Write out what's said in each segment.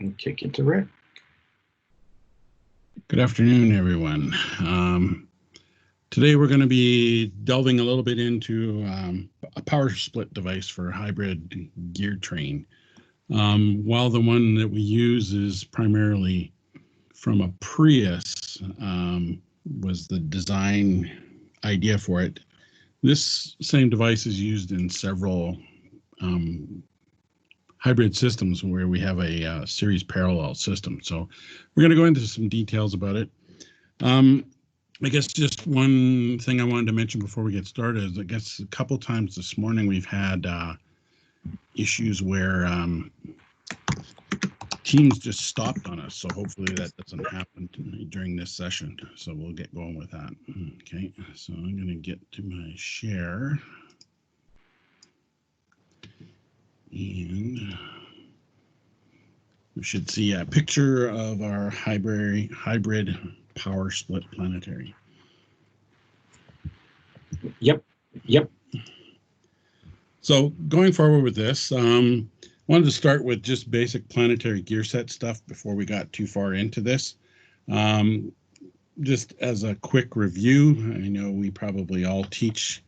and kick it to Rick. Good afternoon, everyone. Today we're going to be delving a little bit into a power split device for hybrid gear train. While the one that we use is primarily from a Prius, was the design idea for it. This same device is used in several hybrid systems where we have a series parallel system. So we're going to go into some details about it. I guess just one thing I wanted to mention before we get started is I guess a couple times this morning we've had issues where Teams just stopped on us. So hopefully that doesn't happen during this session. So we'll get going with that. Okay, so I'm going to get to my share. And we should see a picture of our hybrid power split planetary. Yep. So going forward with this, wanted to start with just basic planetary gear set stuff before we got too far into this. Just as a quick review, I know we probably all teach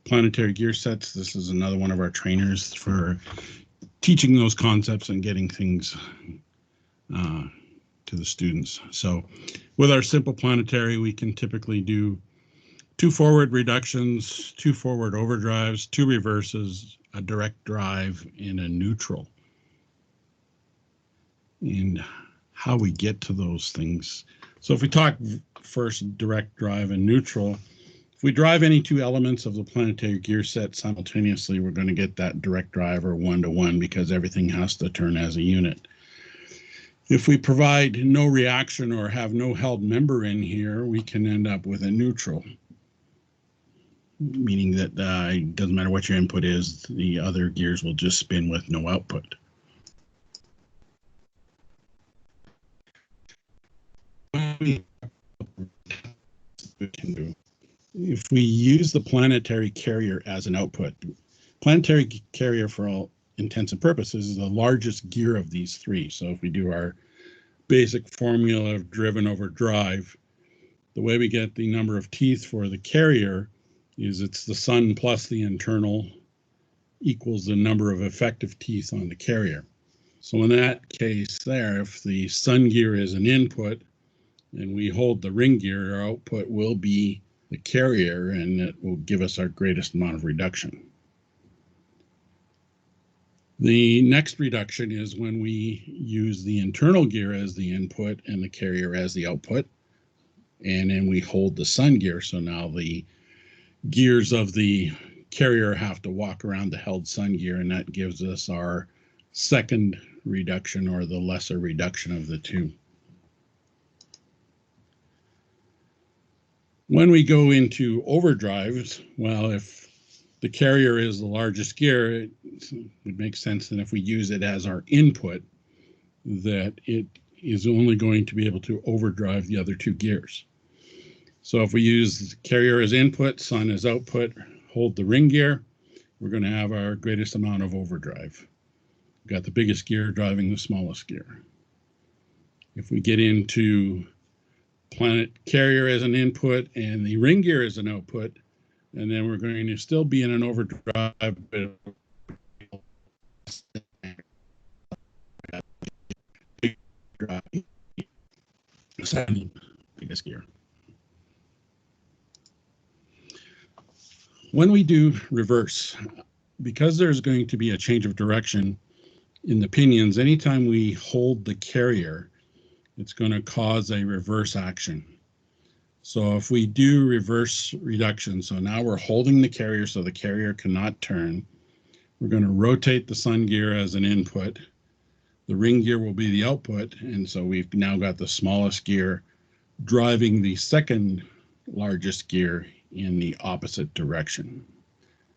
planetary gear sets. This is another one of our trainers for teaching those concepts and getting things to the students. So with our simple planetary, we can typically do 2 forward reductions, 2 forward overdrives, 2 reverses, a direct drive, and a neutral. And how we get to those things. So if we talk first direct drive and neutral, if we drive any 2 elements of the planetary gear set simultaneously, we're going to get that direct drive or 1-to-1 because everything has to turn as a unit. If we provide no reaction or have no held member in here, we can end up with a neutral, meaning that it doesn't matter what your input is, the other gears will just spin with no output. If we use the planetary carrier as an output, planetary carrier for all intents and purposes is the largest gear of these 3. So if we do our basic formula of driven over drive, the way we get the number of teeth for the carrier is it's the sun plus the internal equals the number of effective teeth on the carrier. So in that case there, if the sun gear is an input and we hold the ring gear, our output will be the carrier and it will give us our greatest amount of reduction. The next reduction is when we use the internal gear as the input and the carrier as the output. And then we hold the sun gear. So now the gears of the carrier have to walk around the held sun gear, and that gives us our second reduction or the lesser reduction of the 2. When we go into overdrives, well, if the carrier is the largest gear, it would make sense that if we use it as our input, that it is only going to be able to overdrive the other 2 gears. So if we use the carrier as input, sun as output, hold the ring gear, we're going to have our greatest amount of overdrive. We've got the biggest gear driving the smallest gear. If we get into planet carrier as an input and the ring gear as an output, and then we're going to still be in an overdrive, but biggest gear. When we do reverse, because there's going to be a change of direction in the pinions, anytime we hold the carrier, it's going to cause a reverse action. So if we do reverse reduction, so now we're holding the carrier so the carrier cannot turn, we're going to rotate the sun gear as an input. The ring gear will be the output, and so we've now got the smallest gear driving the second largest gear in the opposite direction.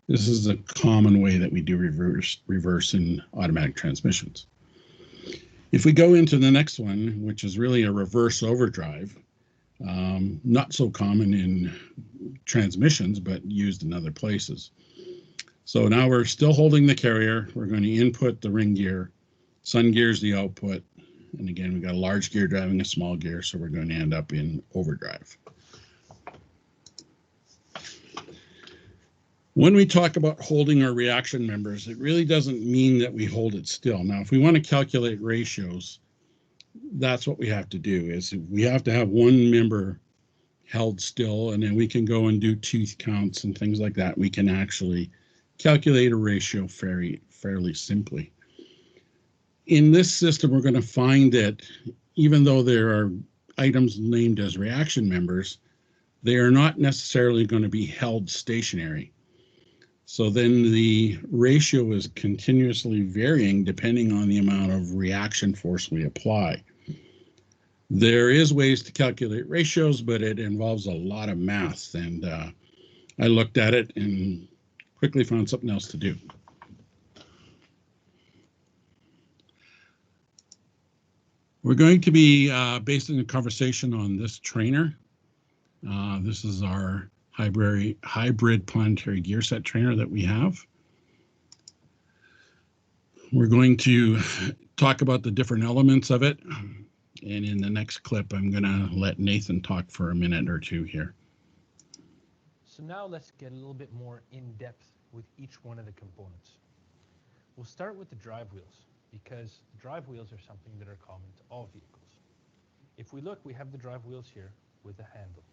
This is a common way that we do reverse in automatic transmissions. If we go into the next one, which is really a reverse overdrive, not so common in transmissions, but used in other places. So now we're still holding the carrier. We're going to input the ring gear. Sun gear is the output. And again, we've got a large gear driving a small gear, so we're going to end up in overdrive. When we talk about holding our reaction members, it really doesn't mean that we hold it still. Now, if we want to calculate ratios, that's what we have to do, is we have to have one member held still, and then we can go and do tooth counts and things like that. We can actually calculate a ratio fairly simply. In this system, we're going to find that even though there are items named as reaction members, they are not necessarily going to be held stationary. So then the ratio is continuously varying depending on the amount of reaction force we apply. There is ways to calculate ratios, but it involves a lot of math, and I looked at it and quickly found something else to do. We're going to be basing the conversation on this trainer. This is our hybrid planetary gear set trainer that we have. We're going to talk about the different elements of it. And in the next clip, I'm going to let Nathan talk for a minute or two here. So now let's get a little bit more in depth with each one of the components. We'll start with the drive wheels, because drive wheels are something that are common to all vehicles. If we look, we have the drive wheels here with a handle.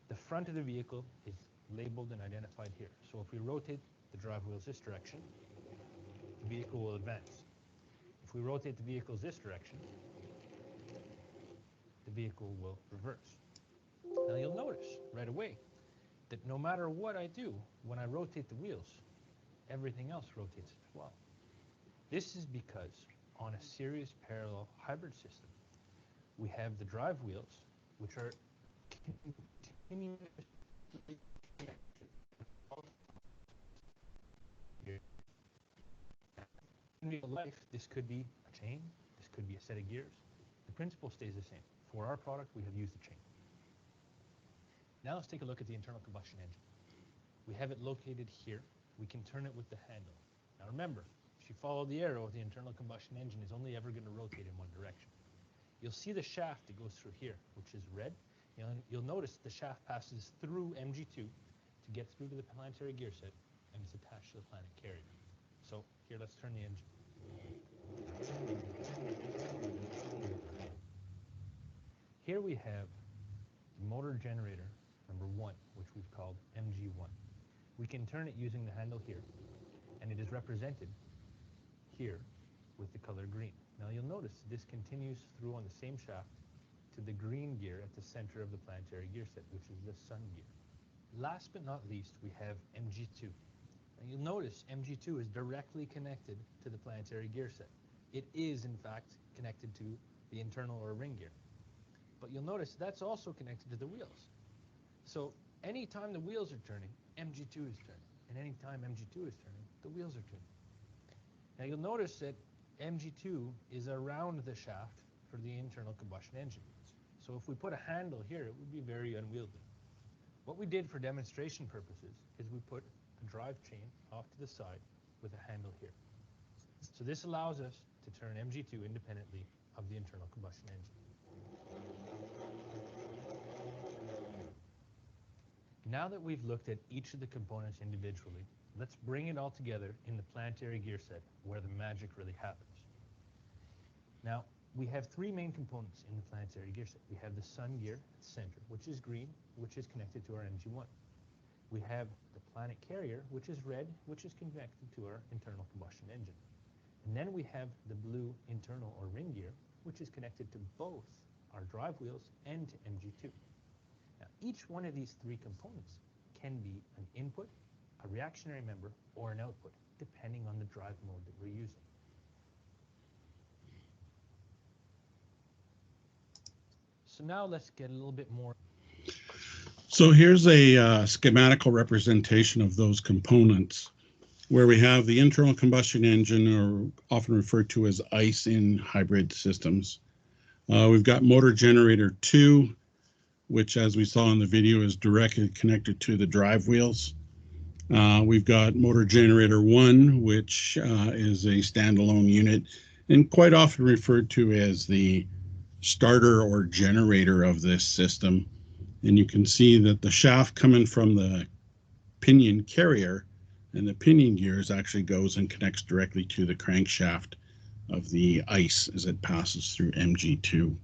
The front of the vehicle is labeled and identified here. So if we rotate the drive wheels this direction, the vehicle will advance. If we rotate the vehicles this direction, the vehicle will reverse. Now you'll notice right away that no matter what I do, when I rotate the wheels, everything else rotates as well. This is because on a series parallel hybrid system, we have the drive wheels, which are continuously in real life. This could be a chain, this could be a set of gears. The principle stays the same. For our product, we have used a chain. Now let's take a look at the internal combustion engine. We have it located here. We can turn it with the handle. Now remember, if you follow the arrow, the internal combustion engine is only ever going to rotate in one direction. You'll see the shaft that goes through here, which is red. You'll notice the shaft passes through MG2 to get through to the planetary gear set, and it's attached to the planet carrier. So here, let's turn the engine. Here we have the motor generator number 1, which we've called MG1. We can turn it using the handle here, and it is represented here with the color green. Now you'll notice this continues through on the same shaft to the green gear at the center of the planetary gear set, which is the sun gear. Last but not least, we have MG2. Now you'll notice MG2 is directly connected to the planetary gear set. It is, in fact, connected to the internal or ring gear. But you'll notice that's also connected to the wheels. So anytime the wheels are turning, MG2 is turning. And anytime MG2 is turning, the wheels are turning. Now you'll notice that MG2 is around the shaft for the internal combustion engine. So if we put a handle here, it would be very unwieldy. What we did for demonstration purposes is we put a drive chain off to the side with a handle here. So this allows us to turn MG2 independently of the internal combustion engine. Now that we've looked at each of the components individually, let's bring it all together in the planetary gear set, where the magic really happens. Now, we have 3 main components in the planetary gear set. We have the sun gear at the center, which is green, which is connected to our MG1. We have the planet carrier, which is red, which is connected to our internal combustion engine. And then we have the blue internal or ring gear, which is connected to both our drive wheels and to MG2. Now, each one of these 3 components can be an input, a reactionary member, or an output, depending on the drive mode that we're using. So now let's get a little bit more. So here's a schematical representation of those components, where we have the internal combustion engine, or often referred to as ICE in hybrid systems. We've got motor generator 2, which, as we saw in the video, is directly connected to the drive wheels. We've got motor generator 1, which is a standalone unit, and quite often referred to as the starter or generator of this system. And you can see that the shaft coming from the pinion carrier and the pinion gears actually goes and connects directly to the crankshaft of the ICE as it passes through MG2.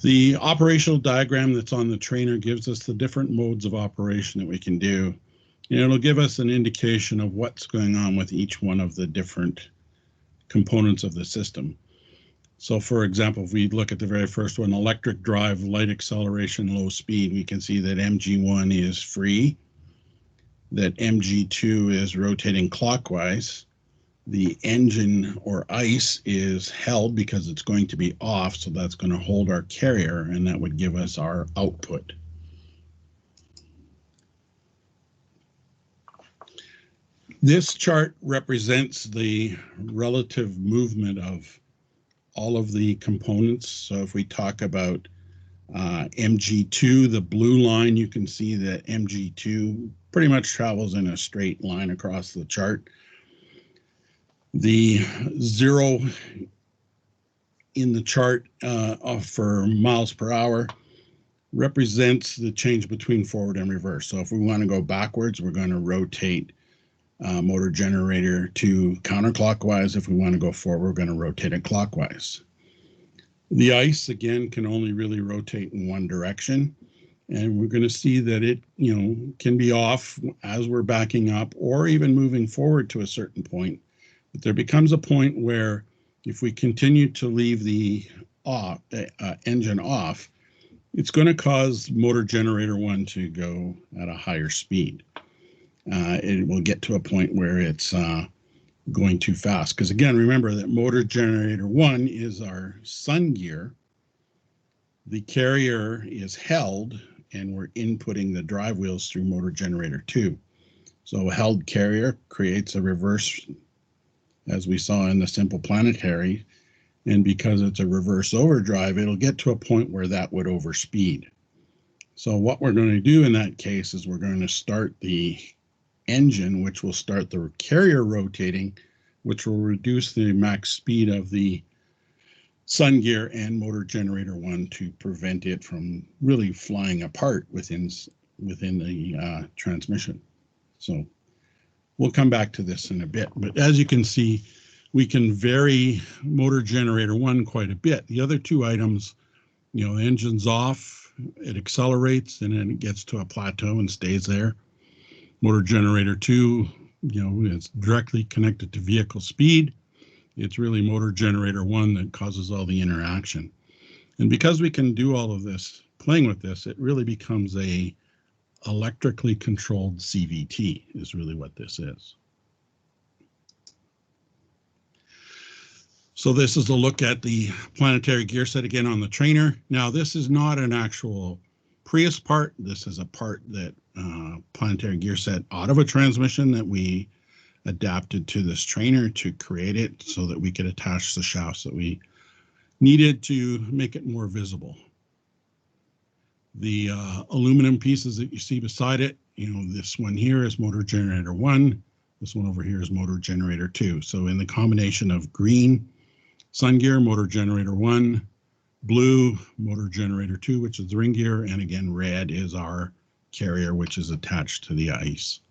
The operational diagram that's on the trainer gives us the different modes of operation that we can do. And it'll give us an indication of what's going on with each one of the different components of the system. So for example, if we look at the very first one, electric drive, light acceleration, low speed, we can see that MG1 is free, that MG2 is rotating clockwise, the engine or ICE is held because it's going to be off, so that's going to hold our carrier, and that would give us our output. This chart represents the relative movement of all of the components. So if we talk about MG2, the blue line, you can see that MG2 pretty much travels in a straight line across the chart. The 0 in the chart for miles per hour represents the change between forward and reverse. So if we want to go backwards, we're going to rotate motor generator 2 counterclockwise. If we want to go forward, we're going to rotate it clockwise. The ICE, again, can only really rotate in one direction. And we're going to see that it, can be off as we're backing up or even moving forward to a certain point. But there becomes a point where if we continue to leave the engine off, it's going to cause motor generator 1 to go at a higher speed. It will get to a point where it's going too fast. Because again, remember that motor generator 1 is our sun gear. The carrier is held, and we're inputting the drive wheels through motor generator 2. So a held carrier creates a reverse, as we saw in the simple planetary. And because it's a reverse overdrive, it'll get to a point where that would overspeed. So what we're going to do in that case is we're going to start the engine, which will start the carrier rotating, which will reduce the max speed of the sun gear and motor generator 1 to prevent it from really flying apart within the transmission. So we'll come back to this in a bit. But as you can see, we can vary motor generator 1 quite a bit. The other two items, the engine's off, it accelerates, and then it gets to a plateau and stays there. Motor generator 2, it's directly connected to vehicle speed. It's really motor generator 1 that causes all the interaction. And because we can do all of this, playing with this, it really becomes a electrically controlled CVT is really what this is. So this is a look at the planetary gear set again on the trainer. Now this is not an actual Prius part. This is a part that planetary gear set out of a transmission that we adapted to this trainer to create it so that we could attach the shafts that we needed to make it more visible. The aluminum pieces that you see beside it, this one here is motor generator 1. This one over here is motor generator 2. So in the combination of green, sun gear, motor generator 1, blue, motor generator 2, which is the ring gear, and again, red is our carrier, which is attached to the ICE.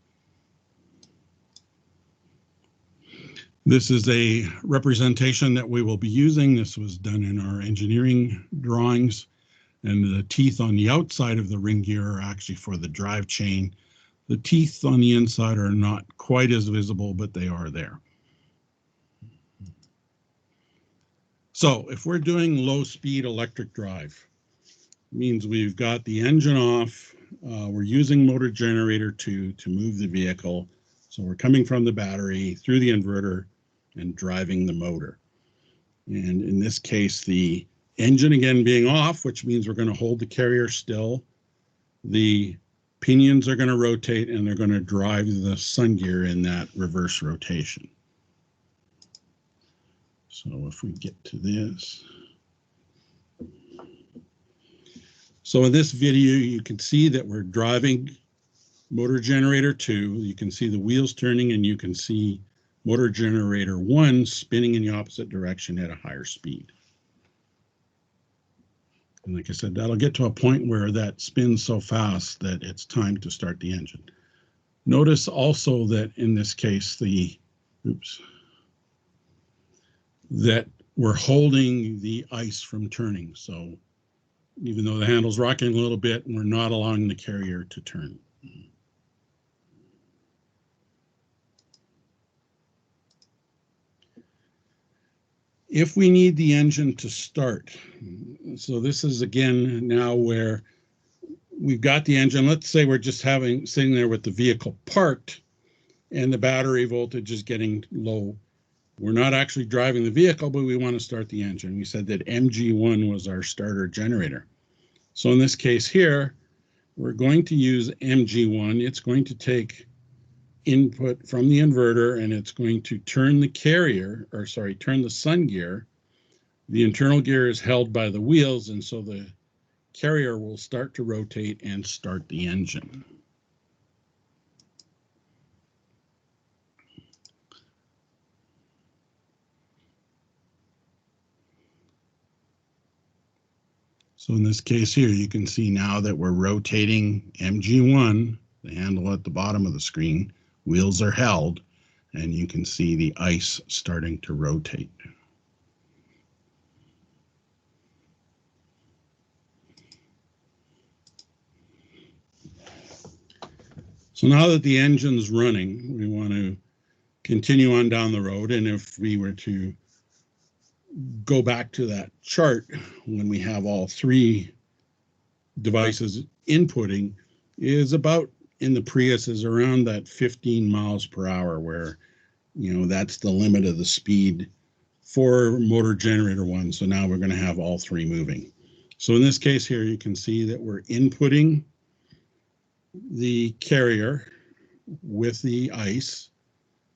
This is a representation that we will be using. This was done in our engineering drawings, and the teeth on the outside of the ring gear are actually for the drive chain. The teeth on the inside are not quite as visible, but they are there. So if we're doing low-speed electric drive, it means we've got the engine off. We're using motor generator 2 to move the vehicle. So we're coming from the battery through the inverter and driving the motor. And in this case, the engine again being off, which means we're going to hold the carrier still. The pinions are going to rotate, and they're going to drive the sun gear in that reverse rotation. So if we get to this. So in this video, you can see that we're driving motor generator 2, you can see the wheels turning, and you can see motor generator 1 spinning in the opposite direction at a higher speed. And like I said, that'll get to a point where that spins so fast that it's time to start the engine. Notice also that in this case, that we're holding the ice from turning. So even though the handle's rocking a little bit, we're not allowing the carrier to turn. If we need the engine to start, so this is again now where we've got the engine. Let's say we're just sitting there with the vehicle parked and the battery voltage is getting low. We're not actually driving the vehicle, but we want to start the engine. We said that MG1 was our starter generator. So in this case here, we're going to use MG1. It's going to take input from the inverter, and it's going to turn the turn the sun gear. The internal gear is held by the wheels, and so the carrier will start to rotate and start the engine. So in this case here, you can see now that we're rotating MG1, the handle at the bottom of the screen, wheels are held, and you can see the ice starting to rotate. So now that the engine's running, we want to continue on down the road. And if we were to go back to that chart when we have all three devices inputting, is about in the Prius is around that 15 miles per hour, where, you know, that's the limit of the speed for motor generator 1. So now we're going to have all three moving. So in this case here, you can see that we're inputting the carrier with the ice.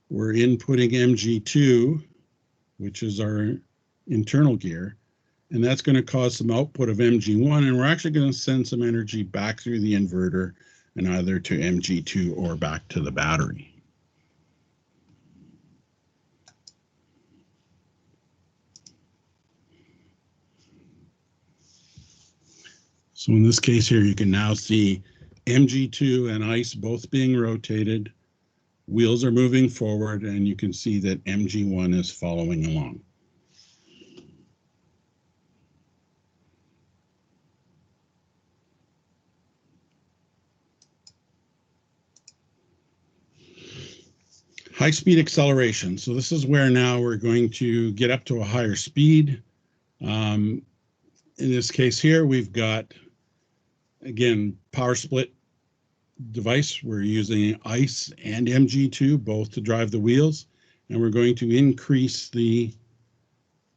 We're inputting MG2, which is our internal gear, and that's going to cause some output of MG1, and we're actually going to send some energy back through the inverter and either to MG2 or back to the battery. So in this case here, you can now see MG2 and ice both being rotated. Wheels are moving forward, and you can see that MG1 is following along. High-speed acceleration. So this is where now we're going to get up to a higher speed. In this case here, we've got, again, power split device. We're using ICE and MG2 both to drive the wheels, and we're going to increase the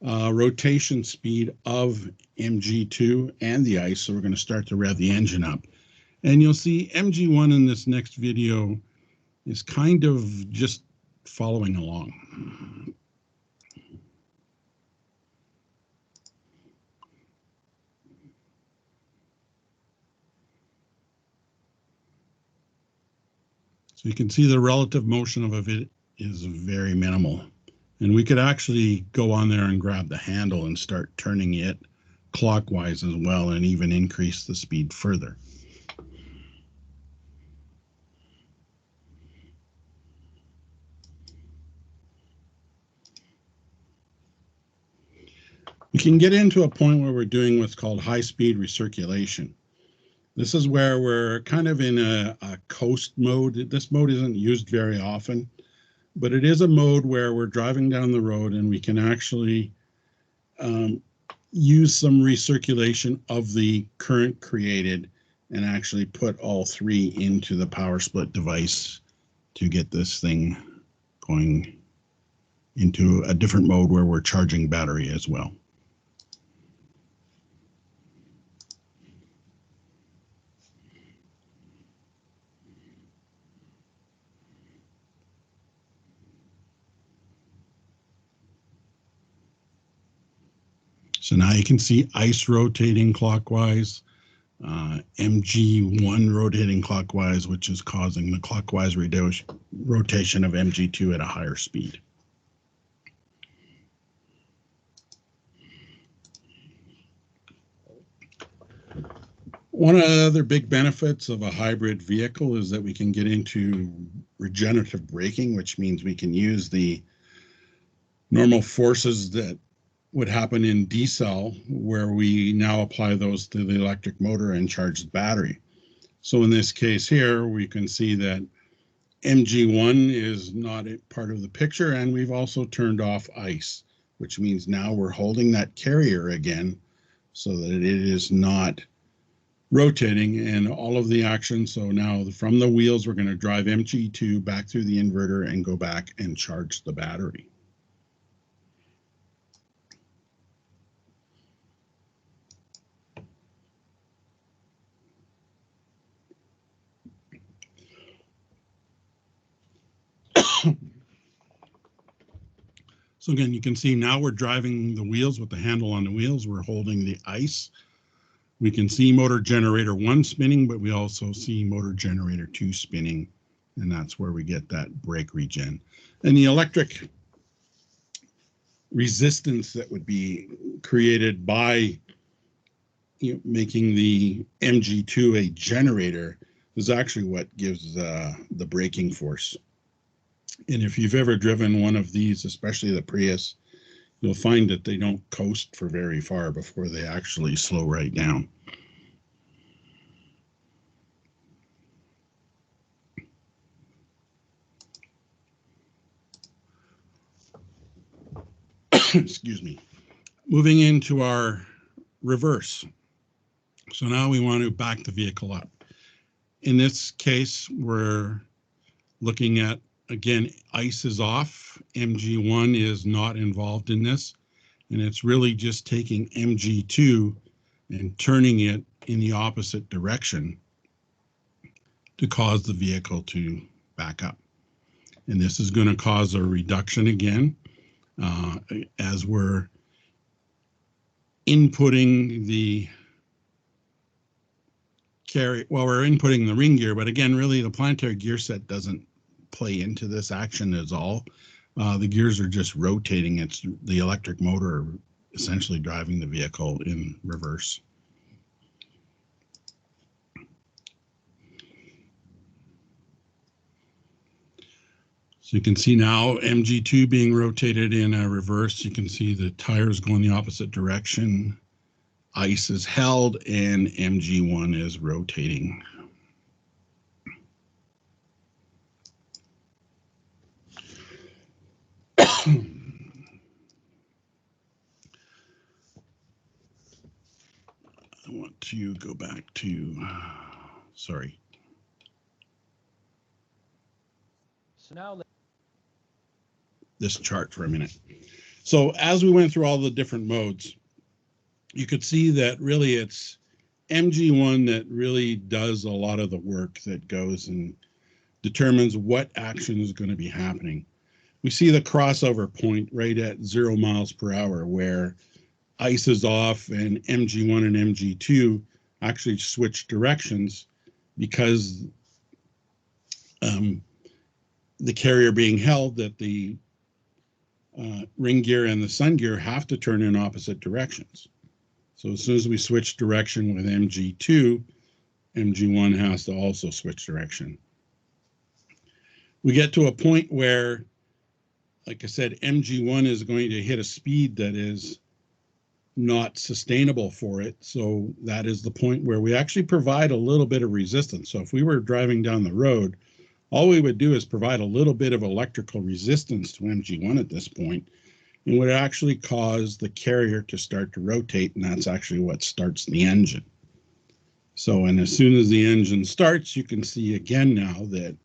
rotation speed of MG2 and the ICE. So we're going to start to rev the engine up. And you'll see MG1 in this next video is kind of just following along. So you can see the relative motion of it is very minimal. And we could actually go on there and grab the handle and start turning it clockwise as well, and even increase the speed further. We can get into a point where we're doing what's called high-speed recirculation. This is where we're kind of in a coast mode. This mode isn't used very often, but it is a mode where we're driving down the road and we can actually use some recirculation of the current created and actually put all three into the power split device to get this thing going into a different mode where we're charging battery as well. So now you can see ICE rotating clockwise. MG1 rotating clockwise, which is causing the clockwise rotation of MG2 at a higher speed. One of the other big benefits of a hybrid vehicle is that we can get into regenerative braking, which means we can use the normal forces that would happen in D-cell, where we now apply those to the electric motor and charge the battery. So in this case here, we can see that MG1 is not a part of the picture, and we've also turned off ICE, which means now we're holding that carrier again so that it is not rotating and all of the action. So now from the wheels, we're going to drive MG2 back through the inverter and go back and charge the battery. So again, you can see now we're driving the wheels with the handle on the wheels. We're holding the ICE. We can see motor generator 1 spinning, but we also see motor generator 2 spinning, and that's where we get that brake regen. And the electric resistance that would be created by making the MG2 a generator is actually what gives the braking force. And if you've ever driven one of these, especially the Prius, you'll find that they don't coast for very far before they actually slow right down. Excuse me. Moving into our reverse. So now we want to back the vehicle up. In this case, we're looking at, again, ICE is off. MG1 is not involved in this. And it's really just taking MG2 and turning it in the opposite direction to cause the vehicle to back up. And this is going to cause a reduction again as we're inputting the we're inputting the ring gear, but again, really the Planetary Gear Set doesn't play into this action at all. The gears are just rotating. It's the electric motor essentially driving the vehicle in reverse. So you can see now MG2 being rotated in a reverse. You can see the tires going the opposite direction. ICE is held and MG1 is rotating. I want to go back to, sorry. So now this chart for a minute. So as we went through all the different modes, you could see that really it's MG1 that really does a lot of the work that goes and determines what action is going to be happening. We see the crossover point right at 0 miles per hour where ICE is off and MG1 and MG2 actually switch directions because the carrier being held, that the ring gear and the sun gear have to turn in opposite directions. So as soon as we switch direction with MG2, MG1 has to also switch direction. We get to a point where, like I said, MG1 is going to hit a speed that is not sustainable for it. So that is the point where we actually provide a little bit of resistance. So if we were driving down the road, all we would do is provide a little bit of electrical resistance to MG1 at this point, and would actually cause the carrier to start to rotate, and that's actually what starts the engine. So, and as soon as the engine starts, you can see again now that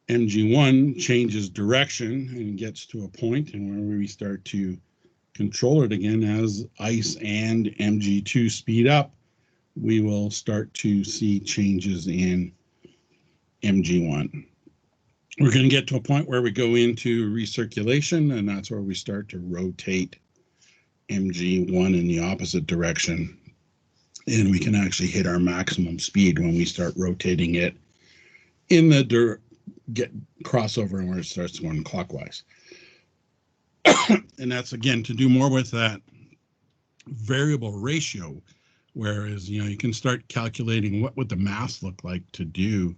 MG1 changes direction and gets to a point and where we start to control it again as ICE and MG2 speed up, we will start to see changes in MG1. We're going to get to a point where we go into recirculation, and that's where we start to rotate MG1 in the opposite direction. and we can actually hit our maximum speed when we start rotating it in the get crossover and where it starts going clockwise. And that's, again, to do more with that variable ratio, whereas, you can start calculating what would the math look like to do,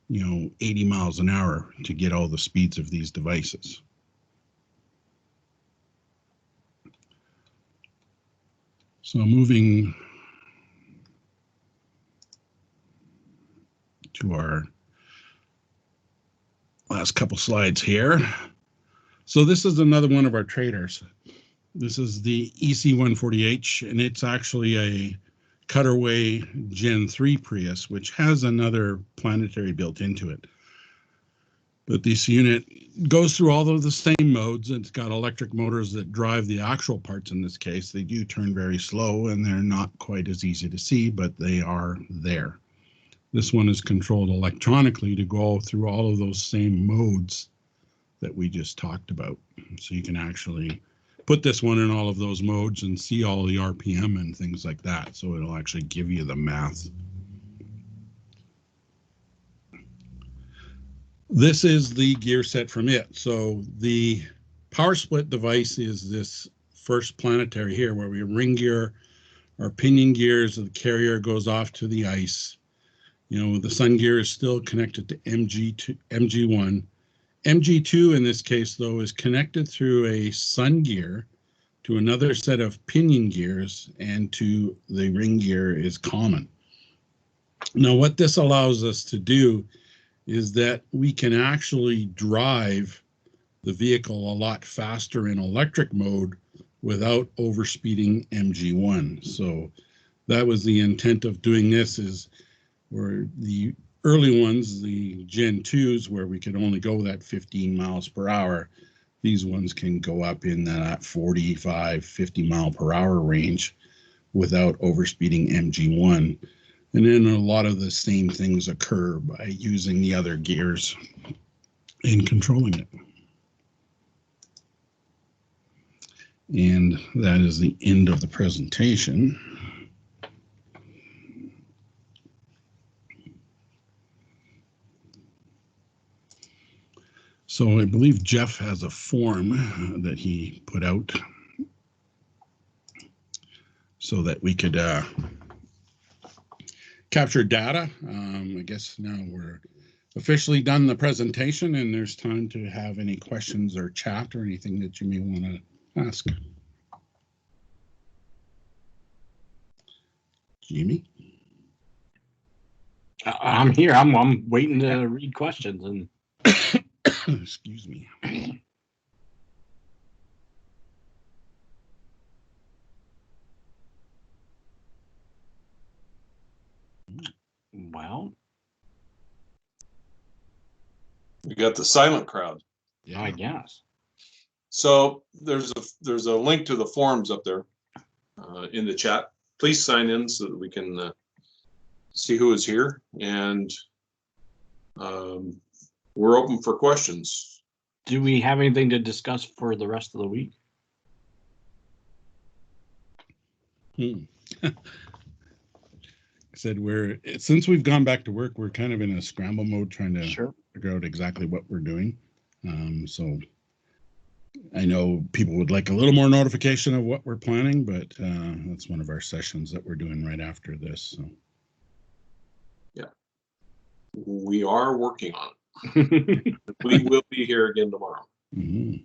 80 miles an hour to get all the speeds of these devices. So moving to our last couple slides here. So this is another one of our traders. This is the EC140H, and it's actually a cutaway Gen 3 Prius, which has another Planetary built into it. But this unit goes through all of the same modes. It's got electric motors that drive the actual parts in this case. They do turn very slow, and they're not quite as easy to see, but they are there. This one is controlled electronically to go through all of those same modes that we just talked about. So you can actually put this one in all of those modes and see all the RPM and things like that. So it'll actually give you the math. This is the gear set from it. So the power split device is this first Planetary here, where we ring gear our pinion gears, the carrier goes off to the ice. The sun gear is still connected to MG1. MG2 in this case, though, is connected through a sun gear to another set of pinion gears, and to the ring gear is common. Now, what this allows us to do is that we can actually drive the vehicle a lot faster in electric mode without overspeeding MG1. So that was the intent of doing this, is where the early ones, the Gen 2s, where we could only go that 15 miles per hour, these ones can go up in that 45, 50 mile per hour range without overspeeding MG1. And then a lot of the same things occur by using the other gears and controlling it. And that is the end of the presentation. So I believe Jeff has a form that he put out so that we could capture data. I guess now we're officially done the presentation, and there's time to have any questions or chat or anything that you may want to ask. Jamie? I'm here. I'm waiting to read questions. And excuse me. Well, we got the silent crowd. yeah, I guess. So there's a link to the forums up there in the chat. Please sign in so that we can see who is here, and we're open for questions. Do we have anything to discuss for the rest of the week? Said since we've gone back to work, we're kind of in a scramble mode trying to figure out exactly what we're doing. So I know people would like a little more notification of what we're planning, but that's one of our sessions that we're doing right after this. So. Yeah, we are working on it. We will be here again tomorrow. Mm-hmm.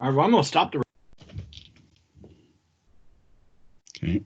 All right, well, I'm going to stop the. Okay.